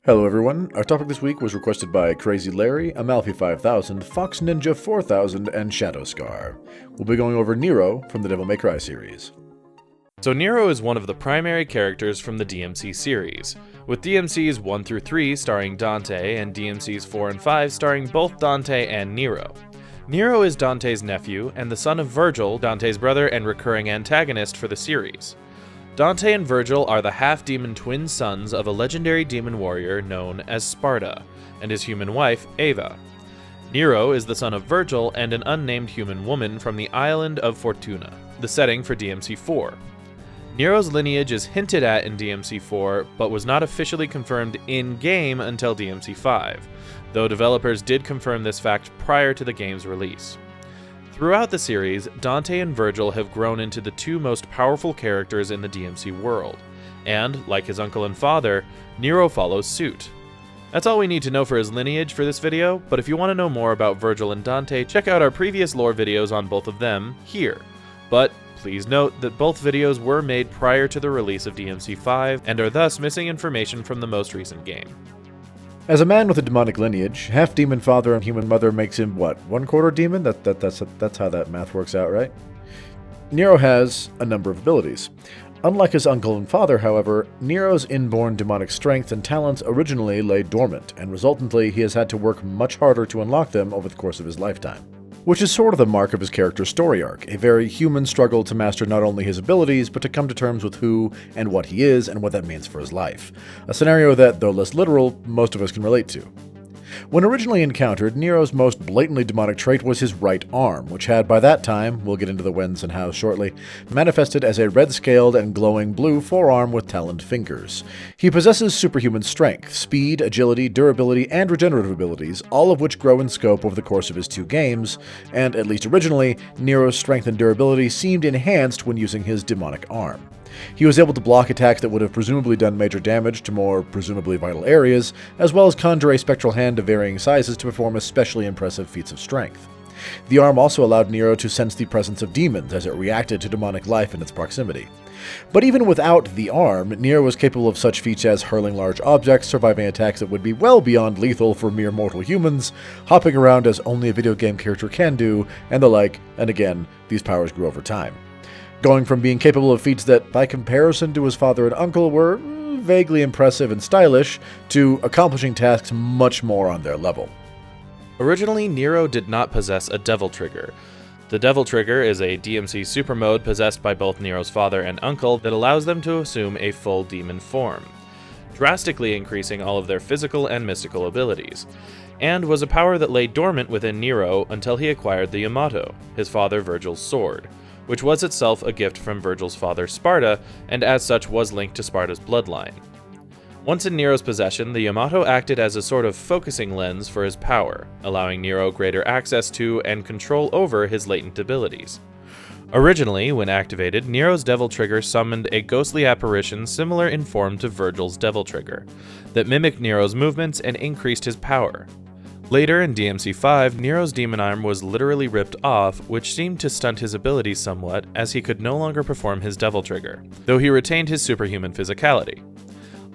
Hello everyone, our topic this week was requested by Crazy Larry, Amalfi 5000, Fox Ninja 4000, and Shadow Scar. We'll be going over Nero from the Devil May Cry series. So Nero is one of the primary characters from the DMC series, with DMCs 1 through 3 starring Dante and DMCs 4 and 5 starring both Dante and Nero. Nero is Dante's nephew and the son of Virgil, Dante's brother and recurring antagonist for the series. Dante and Virgil are the half-demon twin sons of a legendary demon warrior known as Sparta, and his human wife, Ava. Nero is the son of Virgil and an unnamed human woman from the island of Fortuna, the setting for DMC4. Nero's lineage is hinted at in DMC4, but was not officially confirmed in-game until DMC5, though developers did confirm this fact prior to the game's release. Throughout the series, Dante and Virgil have grown into the two most powerful characters in the DMC world, and, like his uncle and father, Nero follows suit. That's all we need to know for his lineage for this video, but if you want to know more about Virgil and Dante, check out our previous lore videos on both of them here. But please note that both videos were made prior to the release of DMC5 and are thus missing information from the most recent game. As a man with a demonic lineage, half-demon father and human mother makes him, what, 1/4 demon? That's how that math works out, right? Nero has a number of abilities. Unlike his uncle and father, however, Nero's inborn demonic strength and talents originally lay dormant, and resultantly he has had to work much harder to unlock them over the course of his lifetime. Which is sort of the mark of his character's story arc, a very human struggle to master not only his abilities, but to come to terms with who and what he is and what that means for his life. A scenario that, though less literal, most of us can relate to. When originally encountered, Nero's most blatantly demonic trait was his right arm, which had by that time, we'll get into the whens and hows shortly, manifested as a red-scaled and glowing blue forearm with taloned fingers. He possesses superhuman strength, speed, agility, durability, and regenerative abilities, all of which grow in scope over the course of his two games, and at least originally, Nero's strength and durability seemed enhanced when using his demonic arm. He was able to block attacks that would have presumably done major damage to more presumably vital areas, as well as conjure a spectral hand of varying sizes to perform especially impressive feats of strength. The arm also allowed Nero to sense the presence of demons as it reacted to demonic life in its proximity. But even without the arm, Nero was capable of such feats as hurling large objects, surviving attacks that would be well beyond lethal for mere mortal humans, hopping around as only a video game character can do, and the like, and again, these powers grew over time. Going from being capable of feats that, by comparison to his father and uncle, were vaguely impressive and stylish, to accomplishing tasks much more on their level. Originally, Nero did not possess a Devil Trigger. The Devil Trigger is a DMC super mode possessed by both Nero's father and uncle that allows them to assume a full demon form, drastically increasing all of their physical and mystical abilities, and was a power that lay dormant within Nero until he acquired the Yamato, his father Virgil's sword, which was itself a gift from Virgil's father Sparta, and as such was linked to Sparta's bloodline. Once in Nero's possession, the Yamato acted as a sort of focusing lens for his power, allowing Nero greater access to and control over his latent abilities. Originally, when activated, Nero's Devil Trigger summoned a ghostly apparition similar in form to Virgil's Devil Trigger, that mimicked Nero's movements and increased his power. Later in DMC5, Nero's demon arm was literally ripped off, which seemed to stunt his abilities somewhat, as he could no longer perform his Devil Trigger, though he retained his superhuman physicality.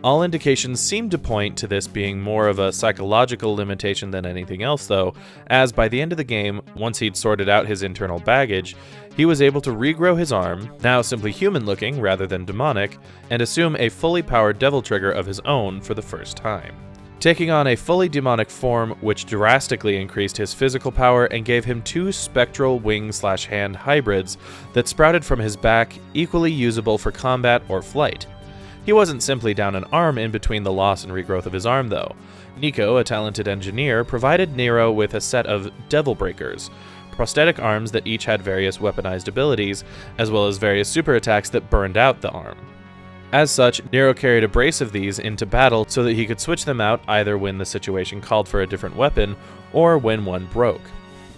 All indications seem to point to this being more of a psychological limitation than anything else though, as by the end of the game, once he'd sorted out his internal baggage, he was able to regrow his arm, now simply human-looking rather than demonic, and assume a fully powered Devil Trigger of his own for the first time, taking on a fully demonic form which drastically increased his physical power and gave him two spectral wing/hand hybrids that sprouted from his back, equally usable for combat or flight. He wasn't simply down an arm in between the loss and regrowth of his arm though. Nico, a talented engineer, provided Nero with a set of Devil Breakers, prosthetic arms that each had various weaponized abilities, as well as various super attacks that burned out the arm. As such, Nero carried a brace of these into battle so that he could switch them out either when the situation called for a different weapon, or when one broke.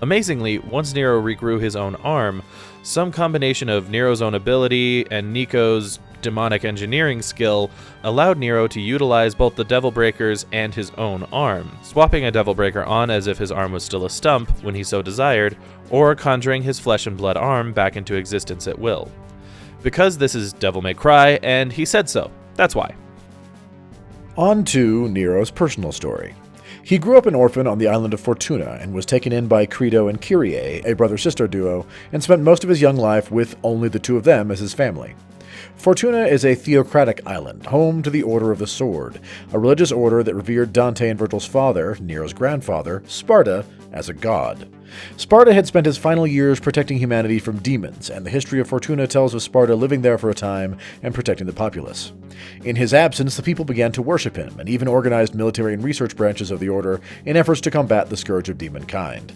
Amazingly, once Nero regrew his own arm, some combination of Nero's own ability and Nico's demonic engineering skill allowed Nero to utilize both the Devil Breakers and his own arm, swapping a Devil Breaker on as if his arm was still a stump when he so desired, or conjuring his flesh and blood arm back into existence at will. Because this is Devil May Cry, and he said so, that's why. On to Nero's personal story. He grew up an orphan on the island of Fortuna and was taken in by Credo and Kyrie, a brother-sister duo, and spent most of his young life with only the two of them as his family. Fortuna is a theocratic island, home to the Order of the Sword, a religious order that revered Dante and Virgil's father, Nero's grandfather, Sparta, as a god. Sparta had spent his final years protecting humanity from demons, and the history of Fortuna tells of Sparta living there for a time and protecting the populace. In his absence, the people began to worship him, and even organized military and research branches of the order in efforts to combat the scourge of demonkind.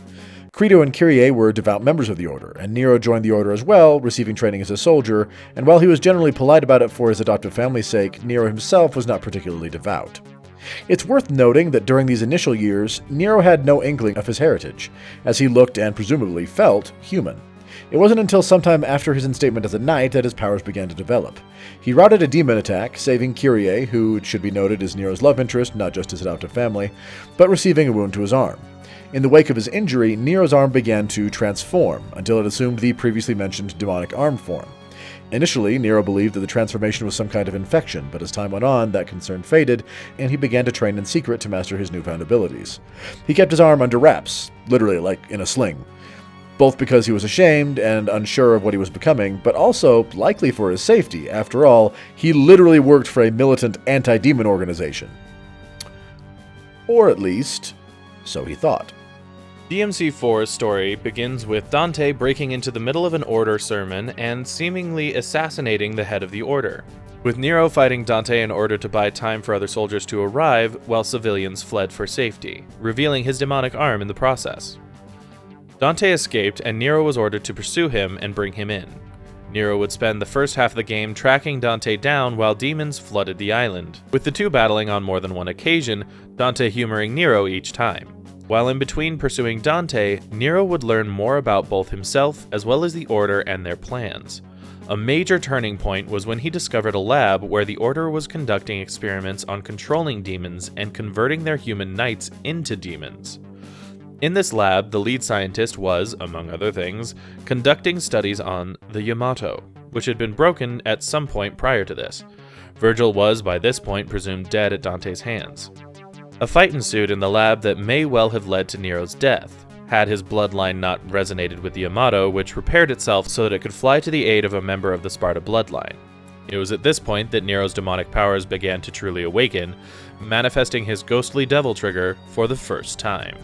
Credo and Kyrie were devout members of the order, and Nero joined the order as well, receiving training as a soldier, and while he was generally polite about it for his adoptive family's sake, Nero himself was not particularly devout. It's worth noting that during these initial years, Nero had no inkling of his heritage, as he looked and presumably felt human. It wasn't until sometime after his instatement as a knight that his powers began to develop. He routed a demon attack, saving Kyrie, who, it should be noted, is Nero's love interest, not just his adoptive family, but receiving a wound to his arm. In the wake of his injury, Nero's arm began to transform, until it assumed the previously mentioned demonic arm form. Initially, Nero believed that the transformation was some kind of infection, but as time went on, that concern faded, and he began to train in secret to master his newfound abilities. He kept his arm under wraps, literally like in a sling, both because he was ashamed and unsure of what he was becoming, but also likely for his safety. After all, he literally worked for a militant anti-demon organization. Or at least, so he thought. DMC4's story begins with Dante breaking into the middle of an order sermon and seemingly assassinating the head of the order, with Nero fighting Dante in order to buy time for other soldiers to arrive while civilians fled for safety, revealing his demonic arm in the process. Dante escaped and Nero was ordered to pursue him and bring him in. Nero would spend the first half of the game tracking Dante down while demons flooded the island, with the two battling on more than one occasion, Dante humoring Nero each time. While in between pursuing Dante, Nero would learn more about both himself as well as the Order and their plans. A major turning point was when he discovered a lab where the Order was conducting experiments on controlling demons and converting their human knights into demons. In this lab, the lead scientist was, among other things, conducting studies on the Yamato, which had been broken at some point prior to this. Virgil was, by this point, presumed dead at Dante's hands. A fight ensued in the lab that may well have led to Nero's death, had his bloodline not resonated with the Yamato, which repaired itself so that it could fly to the aid of a member of the Sparta bloodline. It was at this point that Nero's demonic powers began to truly awaken, manifesting his ghostly devil trigger for the first time.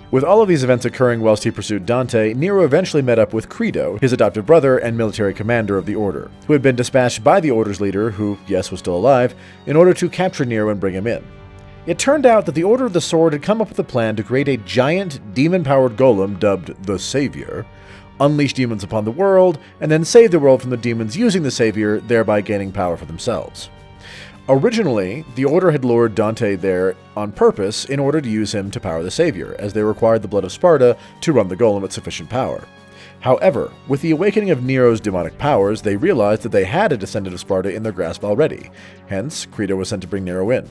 With all of these events occurring whilst he pursued Dante, Nero eventually met up with Credo, his adoptive brother and military commander of the Order, who had been dispatched by the Order's leader, who, yes, was still alive, in order to capture Nero and bring him in. It turned out that the Order of the Sword had come up with a plan to create a giant, demon-powered golem dubbed the Savior, unleash demons upon the world, and then save the world from the demons using the Savior, thereby gaining power for themselves. Originally, the Order had lured Dante there on purpose in order to use him to power the Savior, as they required the blood of Sparta to run the golem at sufficient power. However, with the awakening of Nero's demonic powers, they realized that they had a descendant of Sparta in their grasp already. Hence, Credo was sent to bring Nero in.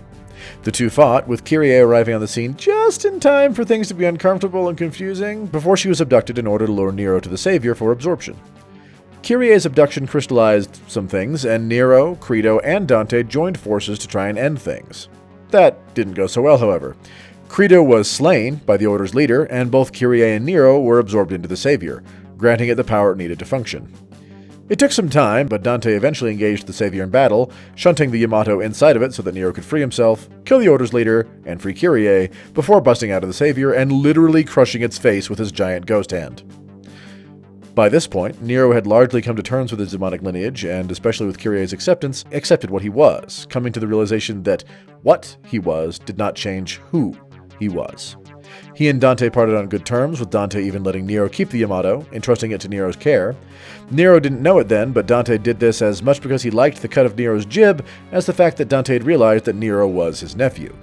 The two fought, with Kyrie arriving on the scene just in time for things to be uncomfortable and confusing, before she was abducted in order to lure Nero to the Savior for absorption. Kyrie's abduction crystallized some things, and Nero, Credo, and Dante joined forces to try and end things. That didn't go so well, however. Credo was slain by the Order's leader, and both Kyrie and Nero were absorbed into the Savior, granting it the power it needed to function. It took some time, but Dante eventually engaged the Savior in battle, shunting the Yamato inside of it so that Nero could free himself, kill the Order's leader, and free Kyrie, before busting out of the Savior and literally crushing its face with his giant ghost hand. By this point, Nero had largely come to terms with his demonic lineage, and especially with Kyrie's acceptance, accepted what he was, coming to the realization that what he was did not change who he was. He and Dante parted on good terms, with Dante even letting Nero keep the Yamato, entrusting it to Nero's care. Nero didn't know it then, but Dante did this as much because he liked the cut of Nero's jib as the fact that Dante had realized that Nero was his nephew.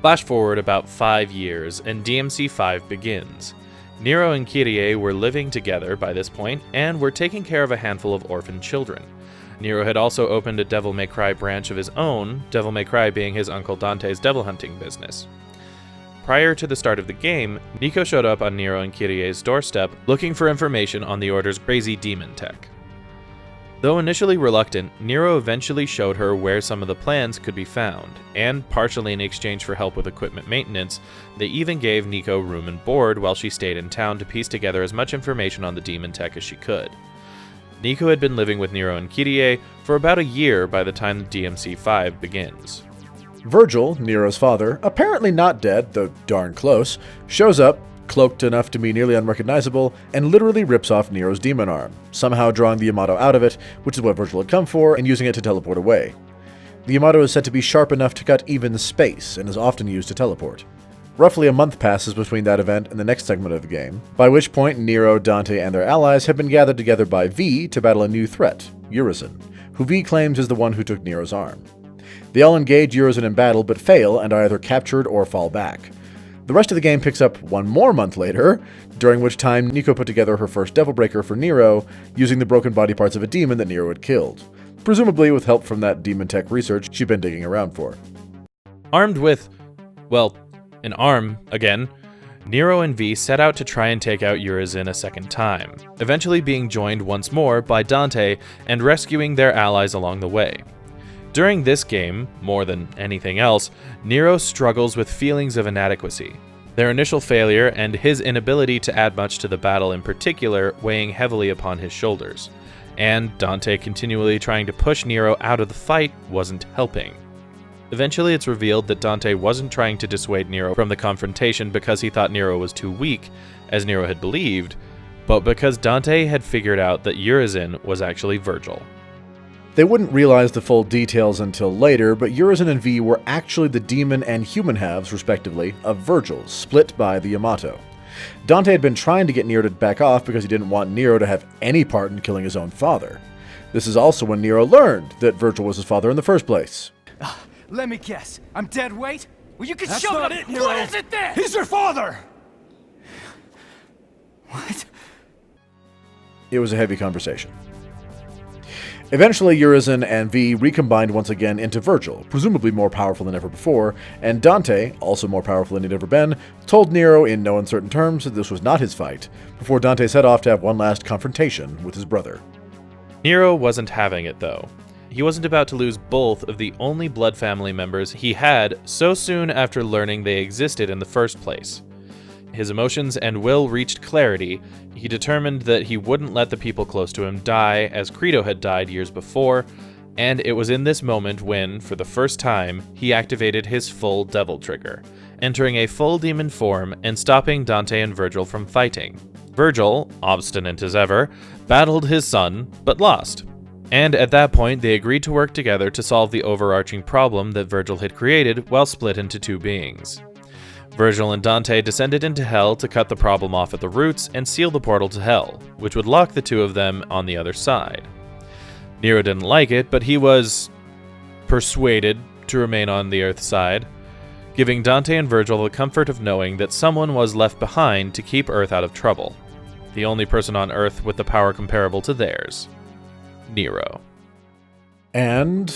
Flash forward about 5 years, and DMC5 begins. Nero and Kyrie were living together by this point, and were taking care of a handful of orphan children. Nero had also opened a Devil May Cry branch of his own, Devil May Cry being his uncle Dante's devil hunting business. Prior to the start of the game, Nico showed up on Nero and Kyrie's doorstep looking for information on the Order's crazy demon tech. Though initially reluctant, Nero eventually showed her where some of the plans could be found, and partially in exchange for help with equipment maintenance, they even gave Nico room and board while she stayed in town to piece together as much information on the demon tech as she could. Nico had been living with Nero and Kyrie for about a year by the time DMC5 begins. Virgil, Nero's father, apparently not dead, though darn close, shows up, cloaked enough to be nearly unrecognizable, and literally rips off Nero's demon arm, somehow drawing the Yamato out of it, which is what Virgil had come for, and using it to teleport away. The Yamato is said to be sharp enough to cut even space, and is often used to teleport. Roughly a month passes between that event and the next segment of the game, by which point Nero, Dante, and their allies have been gathered together by V to battle a new threat, Urizen, who V claims is the one who took Nero's arm. They all engage Urizen in battle but fail and are either captured or fall back. The rest of the game picks up one more month later, during which time Nico put together her first Devil Breaker for Nero, using the broken body parts of a demon that Nero had killed, presumably with help from that demon tech research she'd been digging around for. Armed with, well, an arm, again, Nero and V set out to try and take out Urizen a second time, eventually being joined once more by Dante and rescuing their allies along the way. During this game, more than anything else, Nero struggles with feelings of inadequacy, their initial failure and his inability to add much to the battle in particular weighing heavily upon his shoulders, and Dante continually trying to push Nero out of the fight wasn't helping. Eventually it's revealed that Dante wasn't trying to dissuade Nero from the confrontation because he thought Nero was too weak, as Nero had believed, but because Dante had figured out that Urizen was actually Virgil. They wouldn't realize the full details until later, but Urizen and V were actually the demon and human halves, respectively, of Virgil, split by the Yamato. Dante had been trying to get Nero to back off because he didn't want Nero to have any part in killing his own father. This is also when Nero learned that Virgil was his father in the first place. Let me guess. I'm dead weight? Well, you can That's shove not it. it, Nero. What is it then? He's your father! What? It was a heavy conversation. Eventually, Urizen and V recombined once again into Virgil, presumably more powerful than ever before, and Dante, also more powerful than he'd ever been, told Nero in no uncertain terms that this was not his fight, before Dante set off to have one last confrontation with his brother. Nero wasn't having it, though. He wasn't about to lose both of the only blood family members he had so soon after learning they existed in the first place. His emotions and will reached clarity. He determined that he wouldn't let the people close to him die, as Credo had died years before, and it was in this moment when, for the first time, he activated his full Devil Trigger, entering a full demon form and stopping Dante and Virgil from fighting. Virgil, obstinate as ever, battled his son, but lost. And at that point, they agreed to work together to solve the overarching problem that Virgil had created while split into two beings. Virgil and Dante descended into Hell to cut the problem off at the roots and seal the portal to Hell, which would lock the two of them on the other side. Nero didn't like it, but he was persuaded to remain on the Earth side, giving Dante and Virgil the comfort of knowing that someone was left behind to keep Earth out of trouble. The only person on Earth with the power comparable to theirs. Nero. And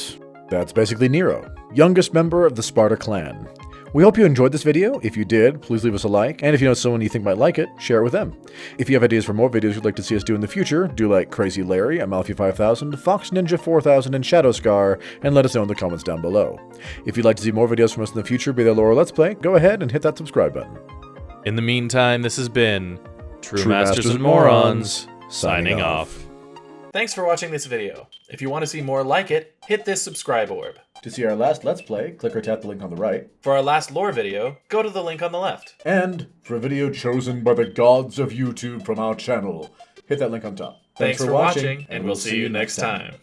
that's basically Nero, youngest member of the Sparta clan. We hope you enjoyed this video. If you did, please leave us a like, and if you know someone you think might like it, share it with them. If you have ideas for more videos you'd like to see us do in the future, do like Crazy Larry, Amalfi 5000, Fox Ninja 4000, and Shadow Scar, and let us know in the comments down below. If you'd like to see more videos from us in the future, be they lore or Let's Play, go ahead and hit that subscribe button. In the meantime, this has been True Masters and Morons, signing off. Thanks for watching this video. If you want to see more like it, hit this subscribe orb. To see our last Let's Play, click or tap the link on the right. For our last lore video, go to the link on the left. And for a video chosen by the gods of YouTube from our channel, hit that link on top. Thanks for watching, and we'll see you next time.